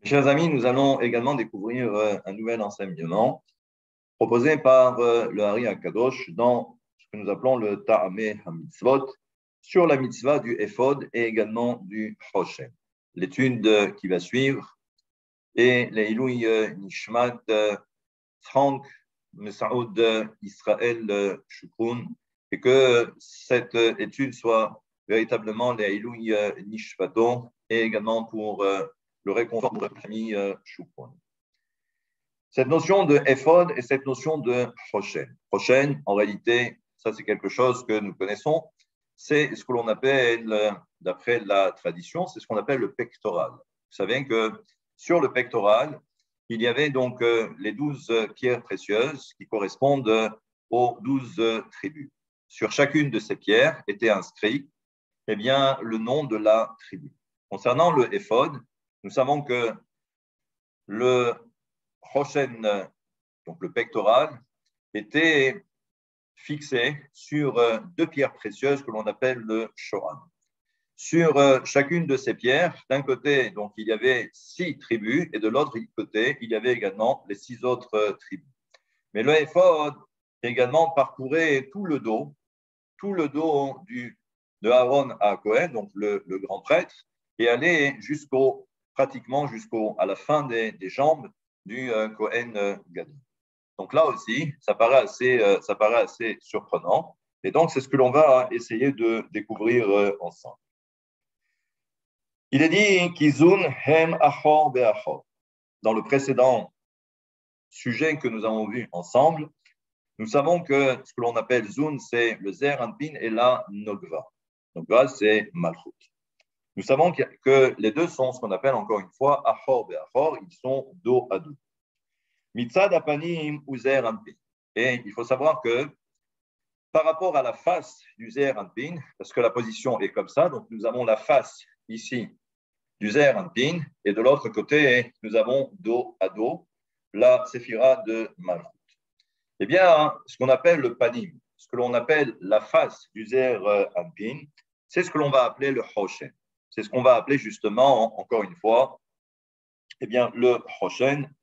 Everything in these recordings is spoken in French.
Chers amis, nous allons également découvrir un nouvel enseignement proposé par le Hari HaKadosh dans ce que nous appelons le Ta'ameh HaMitzvot sur la mitzvah du Ephod et également du Hoshem. L'étude qui va suivre est l'Eilouï Nishmat Frank Mesaoud Israël Shukun et que cette étude soit véritablement l'Eilouï Nishmato et également pour le réconfort de notre ami Shukun. Cette notion de Ephod et cette notion de Hoshen. Hoshen, en réalité, ça c'est quelque chose que nous connaissons, c'est ce que l'on appelle, d'après la tradition, c'est ce qu'on appelle le pectoral. Vous savez que sur le pectoral, il y avait donc les 12 pierres précieuses qui correspondent aux 12 tribus. Sur chacune de ces pierres était inscrit le nom de la tribu. Concernant le Ephod, nous savons que le Hoshen, donc le pectoral, était fixé sur deux pierres précieuses que l'on appelle le Shoran. Sur chacune de ces pierres, d'un côté, donc, il y avait 6 tribus et de l'autre côté, il y avait également les 6 autres tribus. Mais le Ephod également parcourait tout le dos de Aaron à Cohen, donc le grand prêtre, et allait pratiquement à la fin des jambes du Cohen Gadol. Donc là aussi, ça paraît assez surprenant. Et donc, c'est ce que l'on va essayer de découvrir ensemble. Il est dit Kizun hem achor be'achor. Dans le précédent sujet que nous avons vu ensemble, nous savons que ce que l'on appelle Zun, c'est le Zer Anpin et la Nogva. Nogva, c'est Malchut. Nous savons que les deux sont ce qu'on appelle encore une fois achor be'achor, ils sont dos à dos. Mitzad apanim ou Zer Anpin. Et il faut savoir que par rapport à la face du Zer Anpin, parce que la position est comme ça, donc nous avons la face ici du Zer Anpin, et de l'autre côté, nous avons dos à dos la séphira de Malchut. Eh bien, ce qu'on appelle le panim, ce que l'on appelle la face du Zer Anpin, c'est ce que l'on va appeler le Hoshen. C'est ce qu'on va appeler justement, encore une fois, le Hoshen.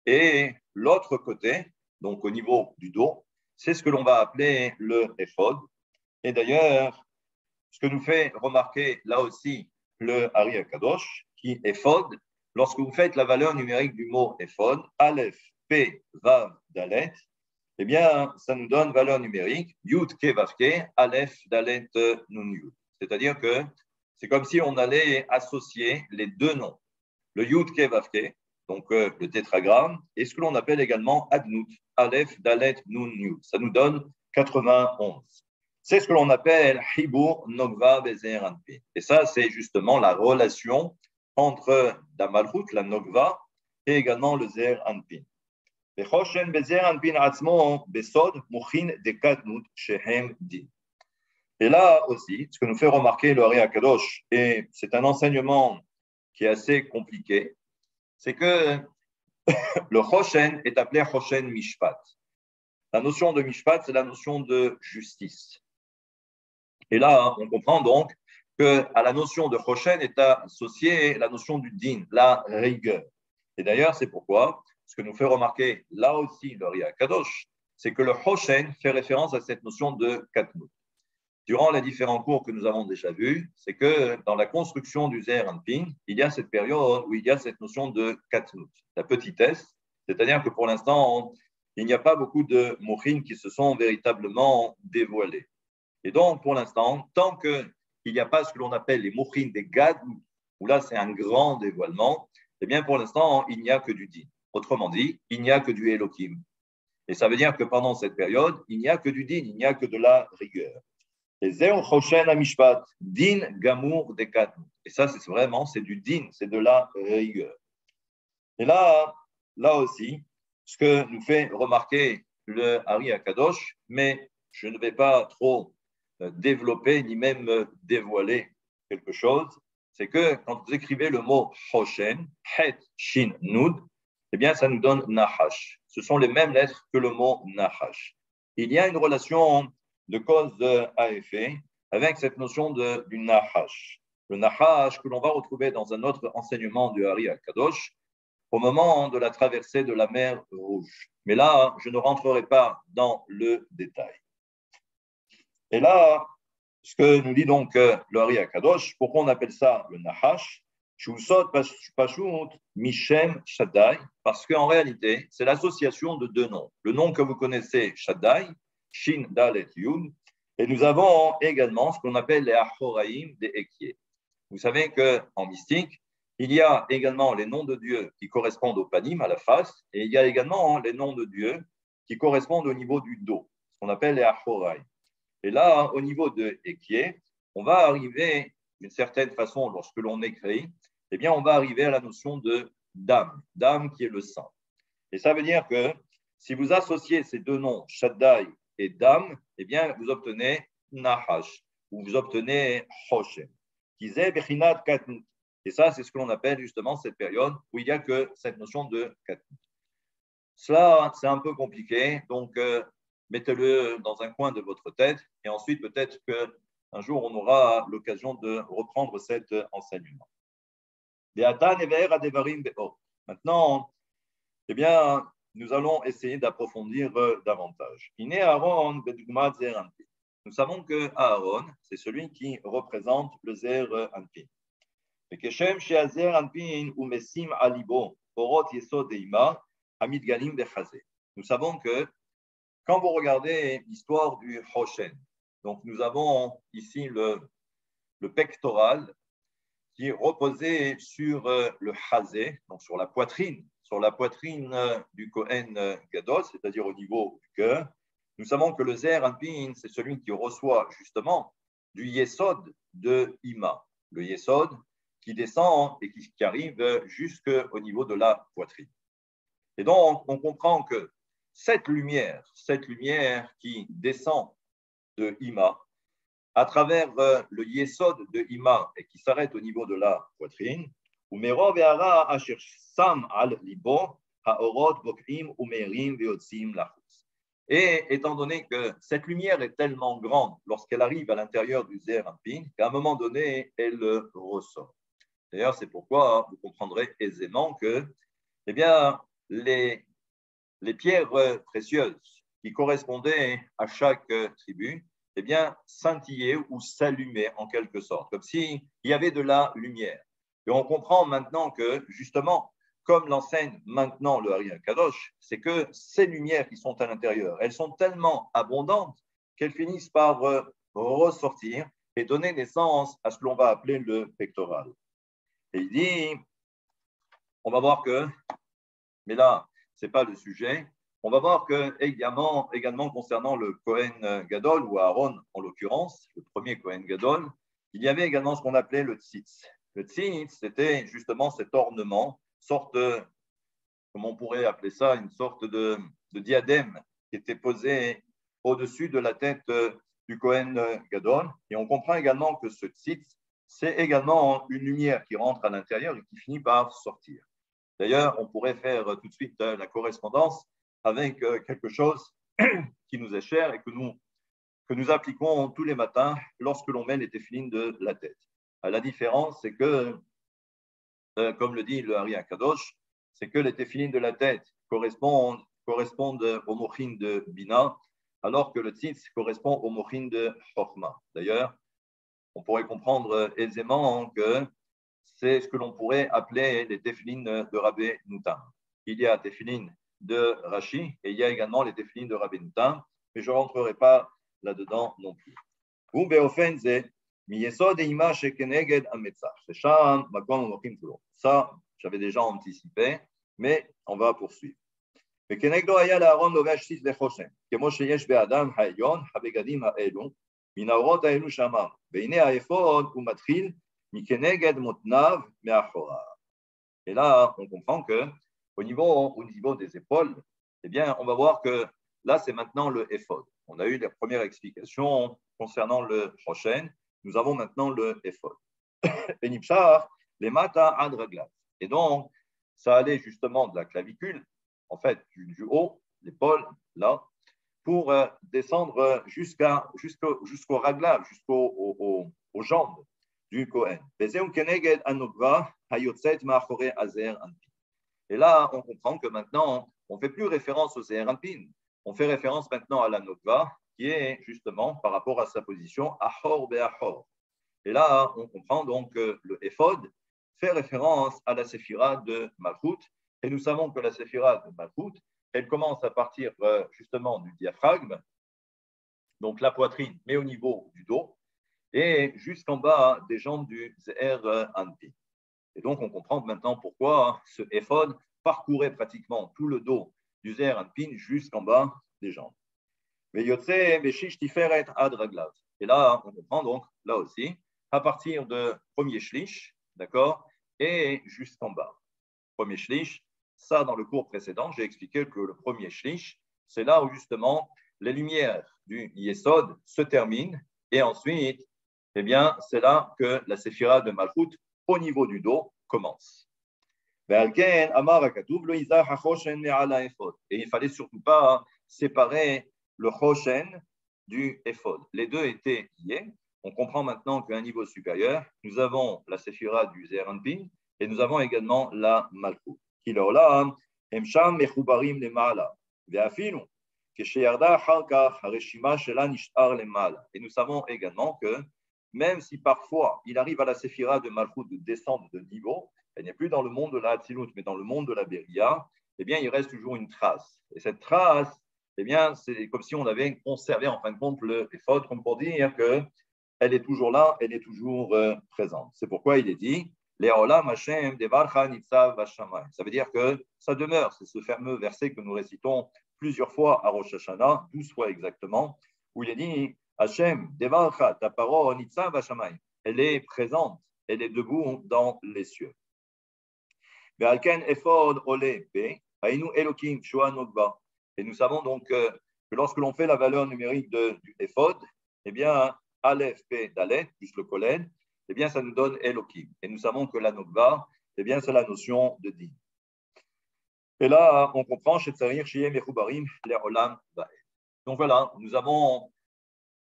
Et l'autre côté, donc au niveau du dos, c'est ce que l'on va appeler le Ephod. Et d'ailleurs, ce que nous fait remarquer là aussi le Hari HaKadosh, qui Ephod, lorsque vous faites la valeur numérique du mot Ephod, Aleph, P, Vav, Dalet, eh bien, ça nous donne valeur numérique, Yud, Ke, Vav, Ke, Aleph, Dalet, Nun, Yud. C'est-à-dire que c'est comme si on allait associer les deux noms, le Yud, Ke, Vav, Ke, donc le tétragramme, et ce que l'on appelle également Adnut, Aleph, Dalet, Nun, Yud. Ça nous donne 91. C'est ce que l'on appelle Hibur, Nogva, Bezer, Anpin. Et ça, c'est justement la relation entre la Malchut, la Nogva, et également le Zer Anpin. Et là aussi, ce que nous fait remarquer le Hari HaKadosh, et c'est un enseignement qui est assez compliqué, c'est que le Hoshen est appelé Hoshen Mishpat. La notion de Mishpat, c'est la notion de justice. Et là, on comprend donc qu'à la notion de Hoshen est associée la notion du din, la rigueur. Et d'ailleurs, c'est pourquoi ce que nous fait remarquer là aussi le Hari HaKadosh, c'est que le Hoshen fait référence à cette notion de Katnut. Durant les différents cours que nous avons déjà vus, c'est que dans la construction du Zer Anpin, il y a cette période où il y a cette notion de Katnut, la petitesse, c'est-à-dire que pour l'instant, il n'y a pas beaucoup de mochines qui se sont véritablement dévoilés. Et donc, pour l'instant, tant qu'il n'y a pas ce que l'on appelle les mochines des Gadlut, où là, c'est un grand dévoilement, eh bien, pour l'instant, il n'y a que du din. Autrement dit, il n'y a que du Elohim. Et ça veut dire que pendant cette période, il n'y a que du din, il n'y a que de la rigueur. Et Zeu Choshen Amishpat, din gamour de Katnut. Et ça, c'est du din, c'est de la rigueur. Et là aussi, ce que nous fait remarquer le Hari HaKadosh, mais je ne vais pas trop développer ni même dévoiler quelque chose, c'est que quand vous écrivez le mot Hoshen, Het, Shin, Nud, eh bien, ça nous donne Nahash. Ce sont les mêmes lettres que le mot Nahash. Il y a une relation de cause à effet avec cette notion du Nahash. le Nahash, que l'on va retrouver dans un autre enseignement du Hari Akadosh, au moment de la traversée de la mer Rouge. Mais là, je ne rentrerai pas dans le détail. Et là, ce que nous dit donc le Hari Akadosh, pourquoi on appelle ça le Nahash? Shusot Pashut Mishem Shaddai, parce qu'en réalité, c'est l'association de deux noms. Le nom que vous connaissez, Shaddai, Shin Dalet Yud, et nous avons également ce qu'on appelle les Achoraïm des Ekié. Vous savez qu'en mystique, il y a également les noms de Dieu qui correspondent au panim, à la face, et il y a également les noms de Dieu qui correspondent au niveau du dos, ce qu'on appelle les Achoraïm. Et là, au niveau de Ekié, on va arriver d'une certaine façon, lorsque l'on écrit, eh bien, on va arriver à la notion de dam qui est le sang. Et ça veut dire que si vous associez ces deux noms, Shaddai et Dam, eh bien, vous obtenez Nahash, ou vous obtenez Hoshem. Et ça, c'est ce que l'on appelle justement cette période où il n'y a que cette notion de Katnut. Cela, c'est un peu compliqué, donc mettez-le dans un coin de votre tête, et ensuite, peut-être qu'un jour, on aura l'occasion de reprendre cet enseignement. Maintenant, eh bien, nous allons essayer d'approfondir davantage. Nous savons que Aaron, c'est celui qui représente le Zer Anpin. Nous savons que quand vous regardez l'histoire du Hoshen, donc nous avons ici le pectoral qui est reposé sur le Hazé, donc sur la poitrine du Kohen Gadol, c'est-à-dire au niveau du cœur. Nous savons que le Zer Anpin, c'est celui qui reçoit justement du Yesod de Ima, le Yesod qui descend et qui arrive jusqu'au niveau de la poitrine. Et donc, on comprend que cette lumière qui descend de Ima, à travers le Yesod de Ima et qui s'arrête au niveau de la poitrine, et étant donné que cette lumière est tellement grande lorsqu'elle arrive à l'intérieur du Zer Anpin, qu'à un moment donné, elle ressort. D'ailleurs, c'est pourquoi vous comprendrez aisément que eh bien, les pierres précieuses qui correspondaient à chaque tribu, eh bien, scintillaient ou s'allumaient en quelque sorte, comme s'il y avait de la lumière. Et on comprend maintenant que, justement, comme l'enseigne maintenant le Hari Akadosh, c'est que ces lumières qui sont à l'intérieur, elles sont tellement abondantes qu'elles finissent par ressortir et donner naissance à ce que l'on va appeler le pectoral. Et il dit, on va voir que, mais là, ce n'est pas le sujet, on va voir que également concernant le Kohen Gadol, ou Aaron en l'occurrence, le premier Kohen Gadol, il y avait également ce qu'on appelait le tzitz. Le tzitz, c'était justement cet ornement, sorte, comme on pourrait appeler ça, une sorte de diadème qui était posé au-dessus de la tête du Kohen Gadol. Et on comprend également que ce tzitz, c'est également une lumière qui rentre à l'intérieur et qui finit par sortir. D'ailleurs, on pourrait faire tout de suite la correspondance avec quelque chose qui nous est cher et que nous appliquons tous les matins lorsque l'on met les téphilines de la tête. La différence, c'est que, comme le dit le Hari Akadosh, c'est que les téphilines de la tête correspondent au mochin de Bina, alors que le tzitz correspond au mochin de Chokhma. D'ailleurs, on pourrait comprendre aisément que c'est ce que l'on pourrait appeler les téphilines de Rabbi Noutam. Il y a téphilines de Rashi et il y a également les téphilines de Rabbi Noutam, mais je ne rentrerai pas là-dedans non plus. Ça, j'avais déjà anticipé, mais on va poursuivre. וכנגדו היה לאהרון לובש ציץ לחושן, כמו שיש באדם העליון, הבגדים האלו, מן האורות האלו שאמר, והנה האפוד הוא מתחיל מכנגד מותניו מאחוריו. Et là, on comprend que au niveau des épaules, eh bien, on va voir que là, c'est maintenant le éphod. On a eu les premières explications concernant le Hoshen. Nous avons maintenant le éphod. Et Nipshar, les mata ad raglav. Et donc, ça allait justement de la clavicule, en fait, du haut, l'épaule, là, pour descendre jusqu'au raglav, aux jambes. du Kohen. Et là, on comprend que maintenant, on ne fait plus référence au Zeher Anpin. On fait référence maintenant à la Nokva, qui est justement par rapport à sa position Ahor Be'ahor. Et là, on comprend donc que le Ephod fait référence à la séphira de Malchut. Et nous savons que la séphira de Malchut, elle commence à partir justement du diaphragme, donc la poitrine, mais au niveau du dos, et jusqu'en bas des jambes du Zeher Anpin. Et donc, on comprend maintenant pourquoi ce Ephod parcourait pratiquement tout le dos du Zeher Anpin jusqu'en bas des jambes. Et là, on comprend donc, là aussi, à partir de premier shlish, d'accord, et jusqu'en bas. Premier shlish, ça, dans le cours précédent, j'ai expliqué que le premier shlish, c'est là où justement les lumières du Yesod se terminent, et ensuite, eh bien, c'est là que la séphira de Malchut, au niveau du dos, commence. Et il ne fallait surtout pas séparer le choshen du ephod. Les deux étaient liés. On comprend maintenant qu'à un niveau supérieur, nous avons la séphira du Zeher Anpin et nous avons également la Malchut. Qui leur là, Emsham mechubarim lemala, ve'afilu kesheyarda achar kach hareshima shela nish'ar lemala. Et nous savons également que même si parfois il arrive à la séphira de Malchut de descendre de niveau, elle n'est plus dans le monde de la Hatzilut, mais dans le monde de la Beria, eh bien, il reste toujours une trace. Et cette trace, eh bien, c'est comme si on avait conservé, en fin de compte, le Ephod, comme pour dire qu'elle est toujours là, elle est toujours présente. C'est pourquoi il est dit, Le'olam Hashem devarcha nitzav vashamay. Ça veut dire que ça demeure, c'est ce fameux verset que nous récitons plusieurs fois à Rosh Hashanah, 12 fois exactement, où il est dit, Hashem devarcha ta parole nitzav vashamay. Elle est présente, elle est debout dans les cieux. Et nous savons donc que lorsque l'on fait la valeur numérique du Ephod, eh bien, Aleph, P, Dalet, plus le Kolen, eh bien, ça nous donne Elohim. Et nous savons que la Nokba, eh bien, c'est la notion de Din. Et là, on comprend donc voilà, nous avons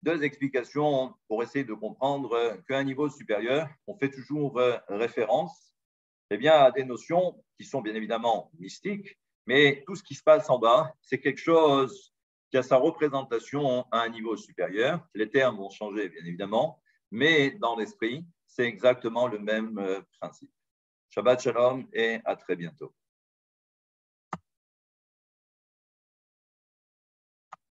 deux explications pour essayer de comprendre qu'à un niveau supérieur, on fait toujours référence eh bien, à des notions qui sont bien évidemment mystiques, mais tout ce qui se passe en bas, c'est quelque chose qui a sa représentation à un niveau supérieur. Les termes vont changer, bien évidemment, mais dans l'esprit, c'est exactement le même principe. Shabbat Shalom et à très bientôt.